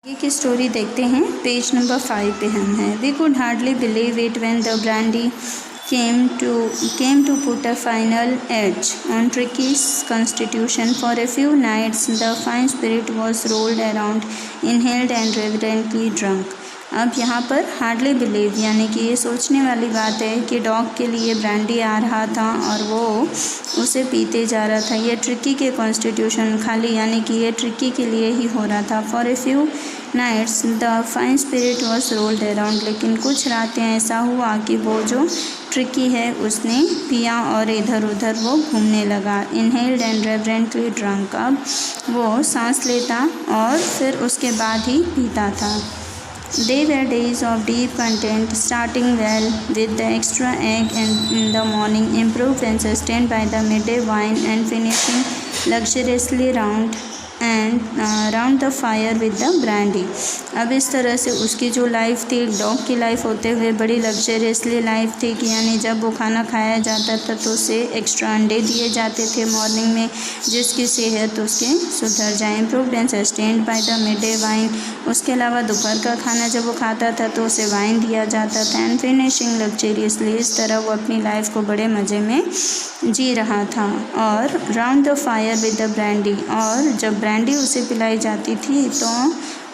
आगे की स्टोरी देखते हैं। पेज नंबर 5 पे हम हैं। We could hardly believe it when the brandy came to put a final edge on Tricky's constitution. For a few nights, the fine spirit was rolled around, inhaled and reverently drunk. अब यहाँ पर hardly believe यानी कि ये सोचने वाली बात है कि डॉग के लिए ब्रांडी आ रहा था और वो उसे पीते जा रहा था। ये ट्रिकी के कॉन्स्टिट्यूशन खाली यानी कि ये ट्रिकी के लिए ही हो रहा था। For a few nights the fine spirit was rolled around, लेकिन कुछ रातें ऐसा हुआ कि वो जो ट्रिकी है उसने पिया और इधर उधर वो घूमने लगा। इनहेल्ड एंड रेवरेंटली ड्रंक, अब वो सांस लेता और फिर उसके बाद ही पीता था। They were days of deep content, starting well with the extra egg and in the morning, improved and sustained by the midday wine, and finishing luxuriously round the fire with the brandy. अब इस तरह से उसकी जो life थी dog की life होते हुए बड़ी लग्जरियसली लाइफ थी कि यानी जब वो खाना खाया जाता था तो उसे एक्स्ट्रा अंडे दिए जाते थे मॉर्निंग में जिसकी सेहत उसके सुधर जाए। Improved and sustained by the mid day wine, उसके अलावा दोपहर का खाना जब वो खाता था तो उसे वाइन दिया जाता था। एंड फिनिशिंग लग्जरियसली, इस तरह वो अपनी लाइफ को बड़े मज़े में जी रहा था। और round the fire with the brandy, और जब ब्रांडी उसे पिलाई जाती थी तो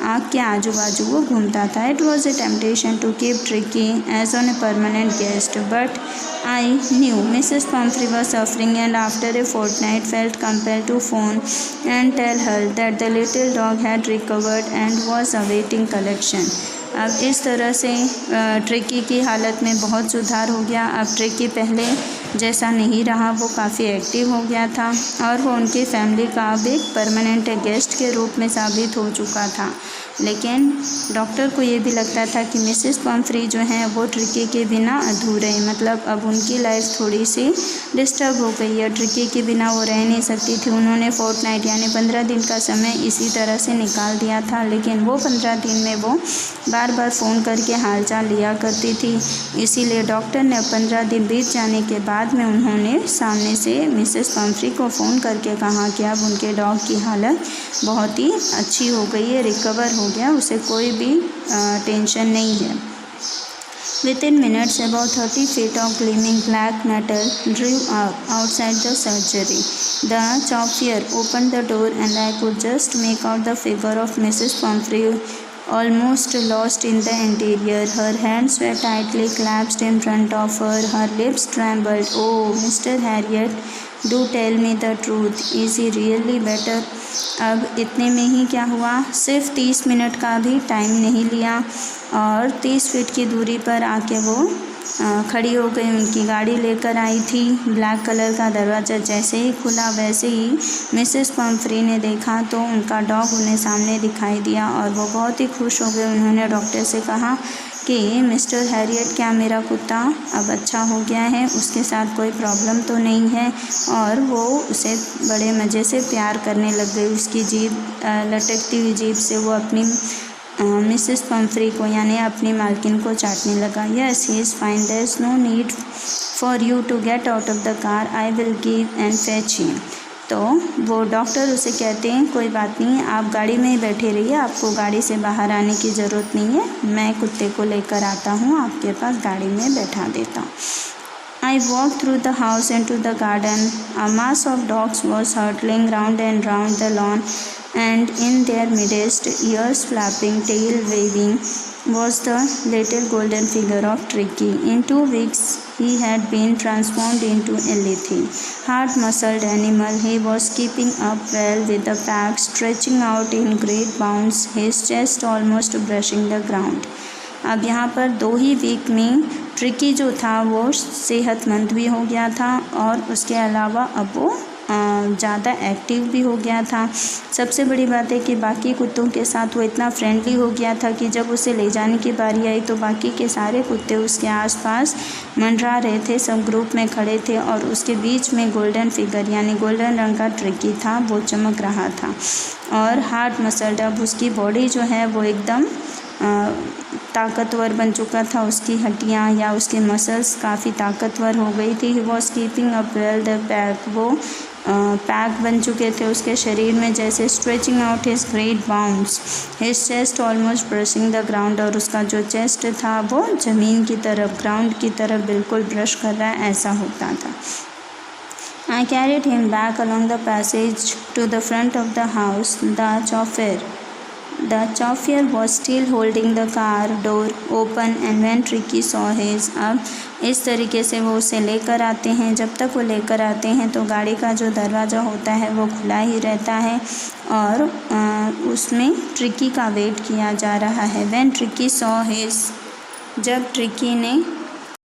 आग के आजू बाजू वो घूमता था। It was a temptation to keep Tricki as on a permanent guest, but I knew Mrs Pumphrey was suffering and after a fortnight felt compelled to phone and tell her that the little dog had recovered and was awaiting collection. अब इस तरह से tricky की हालत में बहुत सुधार हो गया। अब ट्रिकी पहले जैसा नहीं रहा, वो काफ़ी एक्टिव हो गया था और वो उनकी फैमिली का अब एक परमानेंट गेस्ट के रूप में साबित हो चुका था। लेकिन डॉक्टर को ये भी लगता था कि मिसेस पम्फ्री जो हैं वो ट्रिकी के बिना अधूरे हैं, मतलब अब उनकी लाइफ थोड़ी सी डिस्टर्ब हो गई है। ट्रिकी के बिना वो रह नहीं सकती थी। उन्होंने फोर्टनाइट यानी 15 दिन का समय इसी तरह से निकाल दिया था, लेकिन वो 15 दिन में वो बार बार फ़ोन करके हालचाल लिया करती थी। इसीलिए डॉक्टर ने 15 दिन बीत जाने के बाद में उन्होंने सामने से मिसेस पम्फ्री को फ़ोन करके कहा कि अब उनके डॉग की हालत बहुत ही अच्छी हो गई है, रिकवर हो गया, उसे कोई भी टेंशन नहीं है। Within minutes, about 30 feet of gleaming black metal drew up outside the surgery. The chauffeur opened the door and I could just make out the figure of Mrs. Pumphrey, almost lost in the interior. Her hands were tightly clasped in front of her. Her lips trembled. "Oh, Mr. Harriet, do tell me the truth. Is he really better?" अब इतने में ही क्या हुआ, सिर्फ 30 minute का भी time नहीं लिया और 30 फीट की दूरी पर आके वो खड़ी हो गई। उनकी गाड़ी लेकर आई थी। ब्लैक कलर का दरवाज़ा जैसे ही खुला वैसे ही मिसेस पम्फ्री ने देखा तो उनका डॉग उन्हें सामने दिखाई दिया और वो बहुत ही खुश हो गए। उन्होंने डॉक्टर से कहा कि मिस्टर हैरियट, क्या मेरा कुत्ता अब अच्छा हो गया है, उसके साथ कोई प्रॉब्लम तो नहीं है? और वो उसे बड़े मज़े से प्यार करने लग गई। उसकी जीभ लटकती हुई जीभ से वो अपनी मिसेस पम्फ्री को यानी अपनी मालकिन को चाटने लगा। Yes, he is fine, there is no need for you to get out of the car, I will give and fetch him. तो वो डॉक्टर उसे कहते हैं कोई बात नहीं, आप गाड़ी में ही बैठे रहिए, आपको गाड़ी से बाहर आने की ज़रूरत नहीं है, मैं कुत्ते को लेकर आता हूँ, आपके पास गाड़ी में बैठा देता हूँ। I walked through the house into the garden. A mass of dogs was hurtling round and round the lawn, and in their midst, ears flapping, tail waving, was the little golden figure of Tricky. In 2 weeks, he had been transformed into a lithe, hard-muscled animal. He was keeping up well with the pack, stretching out in great bounds, his chest almost brushing the ground. अब यहाँ पर 2 ही week में tricky जो था वो सेहतमंद भी हो गया था और उसके अलावा अब वो ज़्यादा एक्टिव भी हो गया था। सबसे बड़ी बात है कि बाकी कुत्तों के साथ वो इतना फ्रेंडली हो गया था कि जब उसे ले जाने की बारी आई तो बाकी के सारे कुत्ते उसके आसपास मंडरा रहे थे, सब ग्रुप में खड़े थे और उसके बीच में गोल्डन फिगर यानी गोल्डन रंग का ट्रिकी था, वो चमक रहा था और हार्ड मसल्ड, अब उसकी बॉडी जो है वो एकदम ताकतवर बन चुका था। उसकी हड्डियाँ या उसके मसल्स काफ़ी ताकतवर हो गई थी। He was keeping up well the pack, वो पैक बन चुके थे उसके शरीर में, जैसे stretching out his great bounds his chest almost brushing the ground, और उसका जो चेस्ट था वो ज़मीन की तरफ, ग्राउंड की तरफ बिल्कुल ब्रश कर रहा है, ऐसा होता था। I carried him back along the passage to the front of the house. The chauffeur was still holding the car door open and when Tricky saw his, अब इस तरीके से वो उसे लेकर आते हैं। जब तक वो लेकर आते हैं तो गाड़ी का जो दरवाज़ा होता है वो खुला ही रहता है और उसमें ट्रिकी का वेट किया जा रहा है। When Tricky saw his, जब ट्रिकी ने